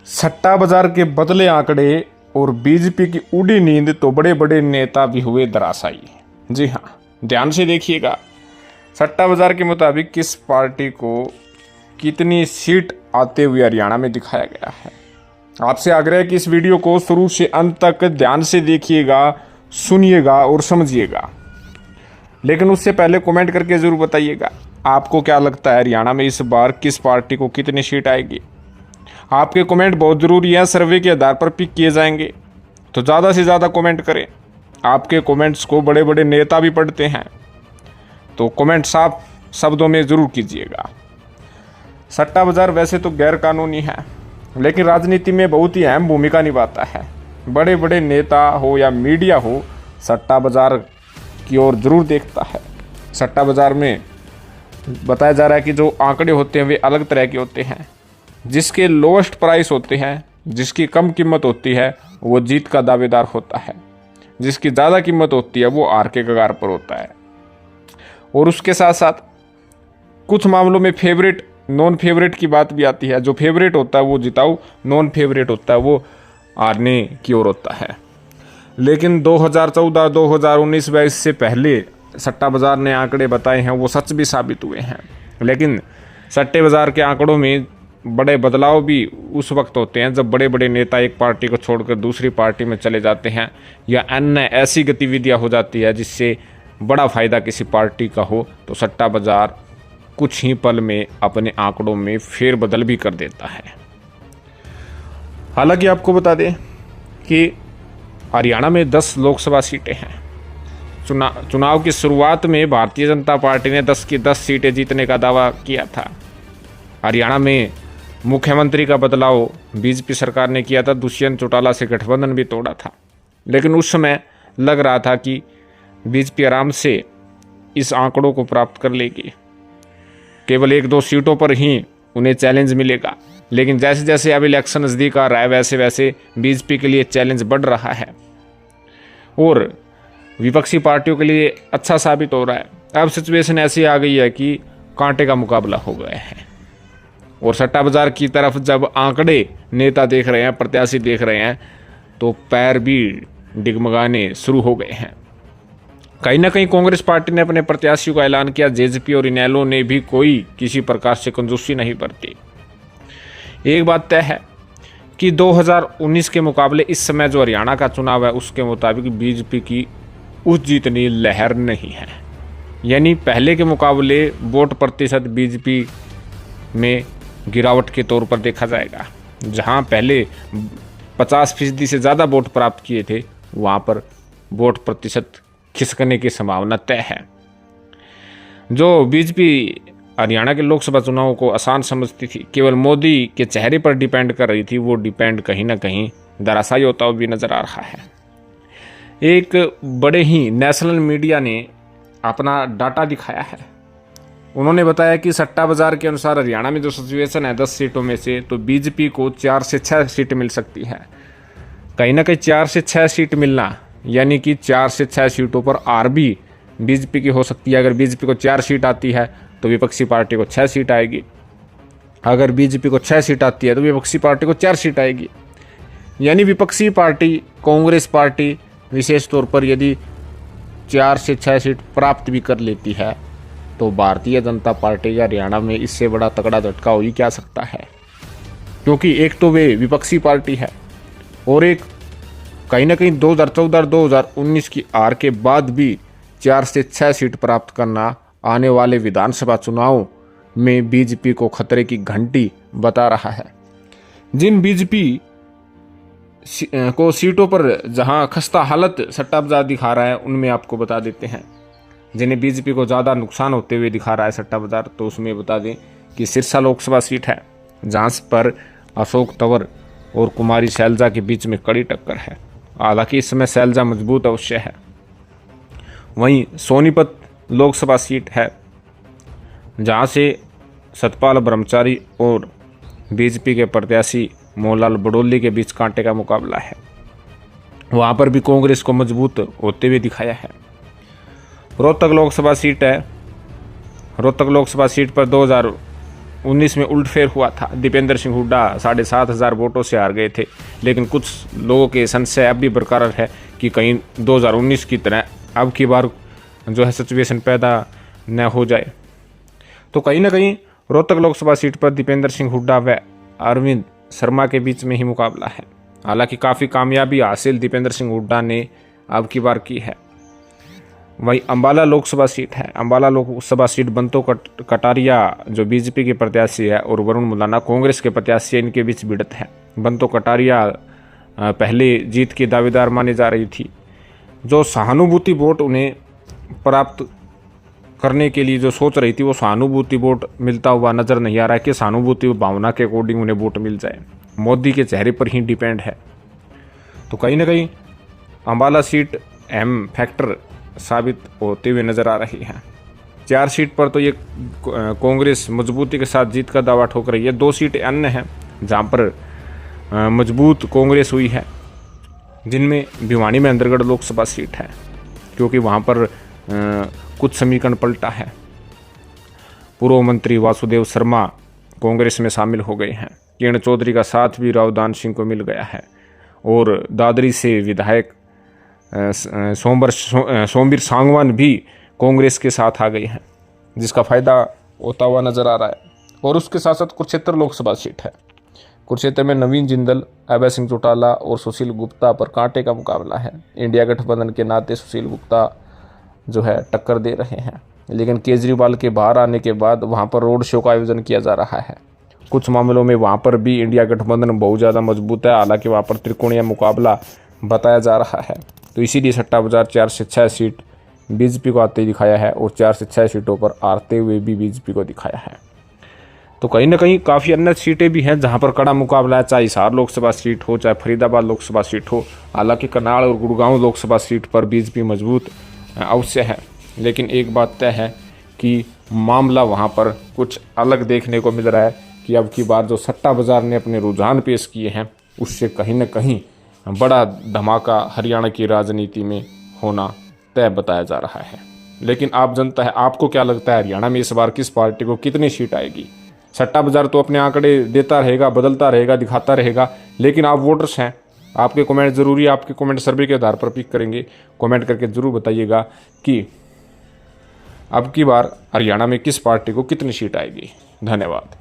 सट्टा बाजार के बदले आंकड़े और बीजेपी की उड़ी नींद तो बड़े बड़े नेता भी हुए धराशायी। जी हाँ, ध्यान से देखिएगा। सट्टा बाजार के मुताबिक किस पार्टी को कितनी सीट आते हुए हरियाणा में दिखाया गया है। आपसे आग्रह है कि इस वीडियो को शुरू से अंत तक ध्यान से देखिएगा, सुनिएगा और समझिएगा। लेकिन उससे पहले कमेंट करके ज़रूर बताइएगा आपको क्या लगता है हरियाणा में इस बार किस पार्टी को कितनी सीट आएगी। आपके कमेंट बहुत ज़रूरी हैं, सर्वे के आधार पर पिक किए जाएंगे, तो ज़्यादा से ज़्यादा कमेंट करें। आपके कमेंट्स को बड़े बड़े नेता भी पढ़ते हैं, तो कमेंट साफ शब्दों में ज़रूर कीजिएगा। सट्टा बाजार वैसे तो गैर कानूनी है, लेकिन राजनीति में बहुत ही अहम भूमिका निभाता है। बड़े बड़े नेता हो या मीडिया हो, सट्टा बाजार की ओर जरूर देखता है। सट्टा बाजार में बताया जा रहा है कि जो आंकड़े होते हैं वे अलग तरह के होते हैं। जिसके लोएस्ट प्राइस होते हैं, जिसकी कम कीमत होती है, वो जीत का दावेदार होता है। जिसकी ज़्यादा कीमत होती है वो हार के कगार पर होता है। और उसके साथ साथ कुछ मामलों में फेवरेट नॉन फेवरेट की बात भी आती है। जो फेवरेट होता है वो जिताऊ, नॉन फेवरेट होता है वो हारने की ओर होता है। लेकिन 2014, 2019 व इससे पहले सट्टा बाजार ने आंकड़े बताए हैं वो सच भी साबित हुए हैं। लेकिन सट्टे बाजार के आंकड़ों में बड़े बदलाव भी उस वक्त होते हैं जब बड़े बड़े नेता एक पार्टी को छोड़कर दूसरी पार्टी में चले जाते हैं, या अन्य ऐसी गतिविधियां हो जाती है जिससे बड़ा फायदा किसी पार्टी का हो, तो सट्टा बाजार कुछ ही पल में अपने आंकड़ों में फेरबदल भी कर देता है। हालांकि आपको बता दें कि हरियाणा में 10 लोकसभा सीटें हैं। चुनाव की शुरुआत में भारतीय जनता पार्टी ने 10 की 10 सीटें जीतने का दावा किया था। हरियाणा में मुख्यमंत्री का बदलाव बीजेपी सरकार ने किया था, दुष्यंत चौटाला से गठबंधन भी तोड़ा था। लेकिन उस समय लग रहा था कि बीजेपी आराम से इस आंकड़ों को प्राप्त कर लेगी, केवल 1-2 सीटों पर ही उन्हें चैलेंज मिलेगा। लेकिन जैसे जैसे अब इलेक्शन नज़दीक आ रहा है वैसे वैसे बीजेपी के लिए चैलेंज बढ़ रहा है और विपक्षी पार्टियों के लिए अच्छा साबित हो रहा है। अब सिचुएशन ऐसी आ गई है कि कांटे का मुकाबला हो गया है। और सट्टा बाजार की तरफ जब आंकड़े नेता देख रहे हैं, प्रत्याशी देख रहे हैं, तो पैर भी डिगमगाने शुरू हो गए हैं। कहीं ना कहीं कांग्रेस पार्टी ने अपने प्रत्याशियों का ऐलान किया। जेजेपी और इनेलो ने भी कोई किसी प्रकार से कंजूसी नहीं बरती। एक बात तय है कि 2019 के मुकाबले इस समय जो हरियाणा का चुनाव है उसके मुताबिक बीजेपी की उस जितनी लहर नहीं है। यानी पहले के मुकाबले वोट प्रतिशत बीजेपी में गिरावट के तौर पर देखा जाएगा। जहां पहले 50% से ज़्यादा वोट प्राप्त किए थे, वहां पर वोट प्रतिशत खिसकने की संभावना तय है। जो बीजेपी हरियाणा के लोकसभा चुनाव को आसान समझती थी, केवल मोदी के चेहरे पर डिपेंड कर रही थी, वो डिपेंड कहीं ना कहीं धराशायी होता हुआ भी नजर आ रहा है। एक बड़े ही नेशनल मीडिया ने अपना डाटा दिखाया है। उन्होंने बताया कि सट्टा बाजार के अनुसार हरियाणा में जो सिचुएशन है 10 सीटों में से, तो बीजेपी को 4 से 6 सीट मिल सकती है। कहीं ना कहीं 4 से 6 सीट मिलना यानी कि 4 से 6 सीटों पर हार भी बीजेपी की हो सकती है। अगर बीजेपी को 4 सीट आती है तो विपक्षी पार्टी को 6 सीट आएगी। अगर बीजेपी को 6 सीट आती है तो विपक्षी पार्टी को 4 सीट आएगी। यानी विपक्षी पार्टी कांग्रेस पार्टी विशेष तौर पर यदि 4 से 6 सीट प्राप्त भी कर लेती है तो भारतीय जनता पार्टी का हरियाणा में इससे बड़ा तगड़ा झटका हो ही क्या सकता है। क्योंकि एक तो वे विपक्षी पार्टी है और एक कहीं ना कहीं 2014-2019 की हार के बाद भी 4 से 6 सीट प्राप्त करना आने वाले विधानसभा चुनाव में बीजेपी को खतरे की घंटी बता रहा है। जिन बीजेपी को सीटों पर जहां खस्ता हालत सट्टा बाजार दिखा रहा है, उनमें आपको बता देते हैं। जिन्हें बीजेपी को ज़्यादा नुकसान होते हुए दिखा रहा है सट्टा बाजार, तो उसमें बता दें कि सिरसा लोकसभा सीट है, जहां पर अशोक तंवर और कुमारी शैलजा के बीच में कड़ी टक्कर है। हालांकि इस समय शैलजा मजबूत अवश्य है। वहीं सोनीपत लोकसभा सीट है, जहां से सतपाल ब्रह्मचारी और बीजेपी के प्रत्याशी मोहनलाल बडोली के बीच कांटे का मुकाबला है। वहां पर भी कांग्रेस को मजबूत होते हुए दिखाया है। रोहतक लोकसभा सीट है। रोहतक लोकसभा सीट पर 2019 में उलटफेर हुआ था। दीपेंद्र सिंह हुड्डा 7,500 वोटों से हार गए थे, लेकिन कुछ लोगों के संशय अब भी बरकरार है कि कहीं 2019 की तरह अब की बार जो है सिचुएशन पैदा न हो जाए। तो कहीं ना कहीं रोहतक लोकसभा सीट पर दीपेंद्र सिंह हुड्डा व अरविंद शर्मा के बीच में ही मुकाबला है। हालांकि काफ़ी कामयाबी हासिल दीपेंद्र सिंह हुड्डा ने अब की बार की है। वही अम्बाला लोकसभा सीट है। अम्बाला लोकसभा सीट बंतो कटारिया जो बीजेपी के प्रत्याशी है और वरुण मुलाना कांग्रेस के प्रत्याशी है, इनके बीच भिड़ंत है। बंतो कटारिया पहले जीत की दावेदार मानी जा रही थी। जो सहानुभूति वोट उन्हें प्राप्त करने के लिए जो सोच रही थी, वो सहानुभूति वोट मिलता हुआ नजर नहीं आ रहा है कि सहानुभूति भावना के अकॉर्डिंग उन्हें वोट मिल जाए। मोदी के चेहरे पर ही डिपेंड है। तो कहीं ना कहीं अम्बाला सीट अहम फैक्टर साबित होते हुए नजर आ रही है। 4 सीट पर तो ये कांग्रेस मजबूती के साथ जीत का दावा ठोक रही है। 2 सीटें अन्य हैं जहां पर मजबूत कांग्रेस हुई है, जिनमें भिवानी में अंदरगढ़ लोकसभा सीट है, क्योंकि वहां पर कुछ समीकरण पलटा है। पूर्व मंत्री वासुदेव शर्मा कांग्रेस में शामिल हो गए हैं। किरण चौधरी का साथ भी रावदान सिंह को मिल गया है और दादरी से विधायक सोमवीर सांगवान भी कांग्रेस के साथ आ गए हैं, जिसका फायदा होता हुआ नजर आ रहा है। और उसके साथ साथ कुरुक्षेत्र लोकसभा सीट है। कुरुक्षेत्र में नवीन जिंदल, अभय सिंह चौटाला और सुशील गुप्ता पर कांटे का मुकाबला है। इंडिया गठबंधन के नाते सुशील गुप्ता जो है टक्कर दे रहे हैं, लेकिन केजरीवाल के बाहर आने के बाद वहां पर रोड शो का आयोजन किया जा रहा है। कुछ मामलों में वहां पर भी इंडिया गठबंधन बहुत ज़्यादा मजबूत है, हालांकि वहां पर त्रिकोणीय मुकाबला बताया जा रहा है। तो इसीलिए सट्टा बाजार 4 से 6 सीट बीजेपी को आते ही दिखाया है और 4 से 6 सीटों पर हारते हुए भी बीजेपी को दिखाया है। तो कहीं ना कहीं काफ़ी अन्य सीटें भी हैं जहां पर कड़ा मुकाबला है, चाहे हिसार लोकसभा सीट हो, चाहे फरीदाबाद लोकसभा सीट हो। हालांकि करनाल और गुड़गांव लोकसभा सीट पर बीजेपी मजबूत अवश्य है, लेकिन एक बात तय है कि मामला वहां पर कुछ अलग देखने को मिल रहा है कि अब की बार जो सट्टा बाजार ने अपने रुझान पेश किए हैं, उससे कहीं ना कहीं बड़ा धमाका हरियाणा की राजनीति में होना तय बताया जा रहा है। लेकिन आप जनता है, आपको क्या लगता है हरियाणा में इस बार किस पार्टी को कितनी सीट आएगी? सट्टा बाजार तो अपने आंकड़े देता रहेगा, बदलता रहेगा, दिखाता रहेगा, लेकिन आप वोटर्स हैं, आपके कमेंट जरूरी है। आपके कमेंट सर्वे के आधार पर पिक करेंगे। कमेंट करके जरूर बताइएगा कि अब की बार हरियाणा में किस पार्टी को कितनी सीट आएगी। धन्यवाद।